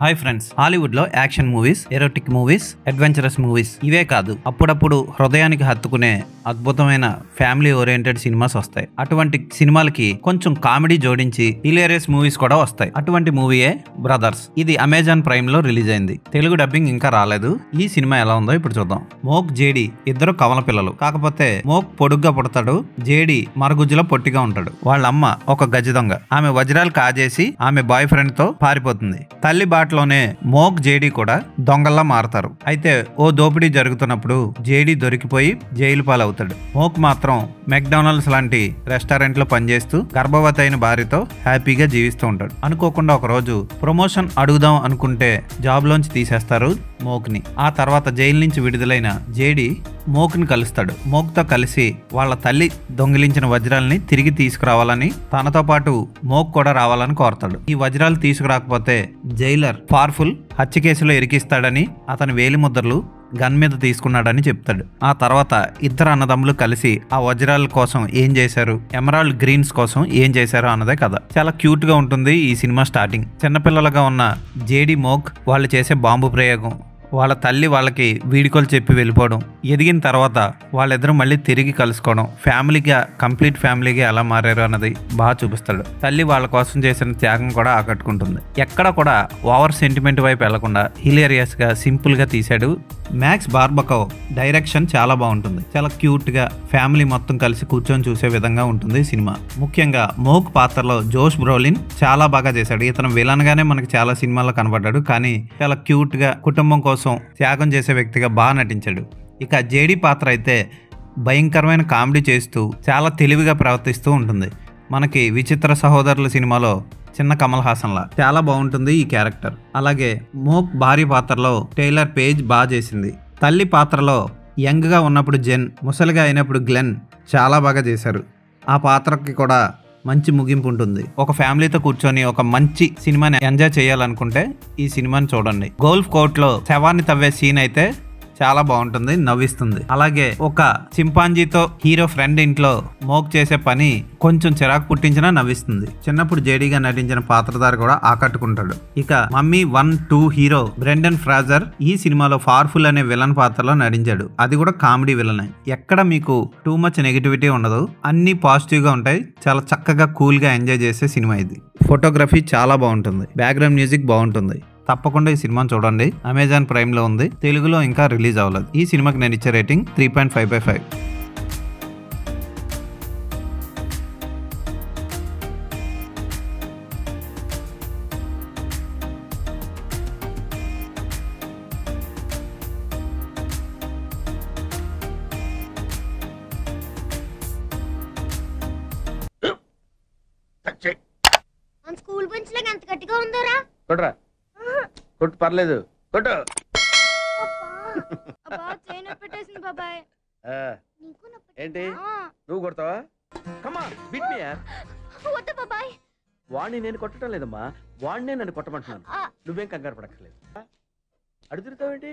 Hi friends, Hollywood లో action movies, erotic movies, adventurous movies ఇవే కాదు, అప్పుడప్పుడు హృదయానికి హత్తుకునే అద్భుతమైన ఫ్యామిలీ ఓరియంటెడ్ సినిమాస్ వస్తాయి. అటువంటి సినిమాలకి కొంచెం కామెడీ జోడించి హిలేరియస్ మూవీస్ కూడా వస్తాయి. అటువంటి మూవీయే బ్రదర్స్. ఇది అమెజాన్ ప్రైమ్ లో రిలీజ్ అయింది. తెలుగు డబ్బింగ్ ఇంకా రాలేదు. ఈ సినిమా ఎలా ఉందో ఇప్పుడు చూద్దాం. మోక్, జేడి ఇద్దరు కవల పిల్లలు. కాకపోతే మోక్ పొడుగ్గా పుడతాడు, జేడి మరుగుజ్జులో పొట్టిగా ఉంటాడు. వాళ్ళ అమ్మ ఒక గజ దొంగ. ఆమె వజ్రాలు కాజేసి ఆమె బాయ్ ఫ్రెండ్ తో పారిపోతుంది. తల్లి బాటలోనే మోక్, జేడి కూడా దొంగల్లా మారతారు. అయితే ఓ దోపిడీ జరుగుతున్నప్పుడు జేడి దొరికిపోయి జైలు పాలవుతాడు. మోక్ మాత్రం మెక్డానల్డ్స్ లాంటి రెస్టారెంట్ లో పనిచేస్తూ గర్భవతి అయిన భార్యతో హ్యాపీగా జీవిస్తూ ఉంటాడు. అనుకోకుండా ఒక రోజు ప్రమోషన్ అడుగుదాం అనుకుంటే జాబ్ లోంచి తీసేస్తారు మోక్ ని. ఆ తర్వాత జైలు నుంచి విడుదలైన జేడి మోక్ ని కలుస్తాడు. మోక్ తో కలిసి వాళ్ళ తల్లి దొంగిలించిన వజ్రాలని తిరిగి తీసుకురావాలని, తనతో పాటు మోక్ కూడా రావాలని కోరతాడు. ఈ వజ్రాలు తీసుకురాకపోతే జైలర్ పవర్ఫుల్ హత్య కేసులో ఇరికిస్తాడని, అతని వేలిముద్రలు గన్ మీద తీసుకున్నాడని చెప్తాడు. ఆ తర్వాత ఇద్దరు అన్నదమ్ములు కలిసి ఆ వజ్రాల కోసం ఏం చేశారు, ఎమరాల్డ్ గ్రీన్స్ కోసం ఏం చేశారు అన్నదే కథ. చాలా క్యూట్ గా ఉంటుంది ఈ సినిమా స్టార్టింగ్. చిన్నపిల్లలుగా ఉన్న జేడి, మోక్ వాళ్ళు చేసే బాంబు ప్రయోగం, వాళ్ళ తల్లి వాళ్ళకి వీడుకోలు చెప్పి వెళ్ళిపోవడం, ఎదిగిన తర్వాత వాళ్ళిద్దరూ మళ్ళీ తిరిగి కలుసుకోవడం, ఫ్యామిలీగా కంప్లీట్ ఫ్యామిలీగా ఎలా మారారు అన్నది బాగా చూపిస్తాడు. తల్లి వాళ్ళ కోసం చేసిన త్యాగం కూడా ఆకట్టుకుంటుంది. ఎక్కడ కూడా ఓవర్ సెంటిమెంట్ వైపు వెళ్లకుండా హిలేరియస్ గా సింపుల్ గా తీశాడు. మ్యాక్స్ బార్బకో డైరెక్షన్ చాలా బాగుంటుంది. చాలా క్యూట్ గా ఫ్యామిలీ మొత్తం కలిసి కూర్చొని చూసే విధంగా ఉంటుంది సినిమా. ముఖ్యంగా మోక్ పాత్రలో జోష్ బ్రోలిన్ చాలా బాగా చేశాడు. ఇతను విలన్ గానే మనకి చాలా సినిమాల్లో కనబడ్డాడు, కానీ చాలా క్యూట్ గా కుటుంబం కోసం త్యాగం చేసే వ్యక్తిగా బాగా నటించాడు. ఇక జేడి పాత్ర అయితే భయంకరమైన కామెడీ చేస్తూ చాలా తెలివిగా ప్రవర్తిస్తూ ఉంటుంది. మనకి విచిత్ర సహోదరుల సినిమాలో చిన్న కమల్ హాసన్ లా చాలా బాగుంటుంది ఈ క్యారెక్టర్. అలాగే మోక్ భార్య పాత్రలో టైలర్ పేజ్ బాగా చేసింది. తల్లి పాత్రలో యంగ్ గా ఉన్నప్పుడు జెన్, ముసలిగా అయినప్పుడు గ్లెన్ చాలా బాగా చేశారు. ఆ పాత్రకి కూడా మంచి ముగింపు ఉంటుంది. ఒక ఫ్యామిలీతో కూర్చొని ఒక మంచి సినిమాని ఎంజాయ్ చేయాలనుకుంటే ఈ సినిమాని చూడండి. గోల్ఫ్ కోర్ట్ లో శవాన్ని తవ్వే సీన్ అయితే చాలా బాగుంటుంది, నవ్విస్తుంది. అలాగే ఒక చింపాంజీతో హీరో ఫ్రెండ్ ఇంట్లో మోక్ చేసే పని కొంచెం చిరాకు పుట్టించినా నవ్విస్తుంది. చిన్నప్పుడు జేడీగా నటించిన పాత్రధారి కూడా ఆకట్టుకుంటాడు. ఇక మమ్మీ 1, 2 హీరో బ్రెండన్ ఫ్రాజర్ ఈ సినిమాలో పవర్ఫుల్ అనే విలన్ పాత్రలో నటించాడు. అది కూడా కామెడీ విలన్. ఎక్కడ మీకు టూ మచ్ నెగిటివిటీ ఉండదు, అన్ని పాజిటివ్ గా ఉంటాయి. చాలా చక్కగా కూల్ గా ఎంజాయ్ చేసే సినిమా ఇది. ఫోటోగ్రఫీ చాలా బాగుంటుంది, బ్యాక్గ్రౌండ్ మ్యూజిక్ బాగుంటుంది. తప్పకుండా ఈ సినిమాని చూడండి. అమెజాన్ ప్రైమ్ లో ఉంది, తెలుగులో ఇంకా రిలీజ్ అవ్వలేదు. ఈ సినిమాకి నేను ఇచ్చే రేటింగ్ 3.5/5. స్కూల్ బెంచ్ లాగా ఎంత గట్టిగా ఉందోరా? కొట్రా, కొట్టు, పర్లేదు, కొట్టు. ఏంటి నువ్వు కొడతావా? కమా బిట్ మీ యార్. వాడిని నేను కొట్టడం లేదమ్మా, వాడినే నన్ను కొట్టమంటున్నాను. నువ్వేం కంగారు పడక్కర్లేదు. అడుగుతావేంటి?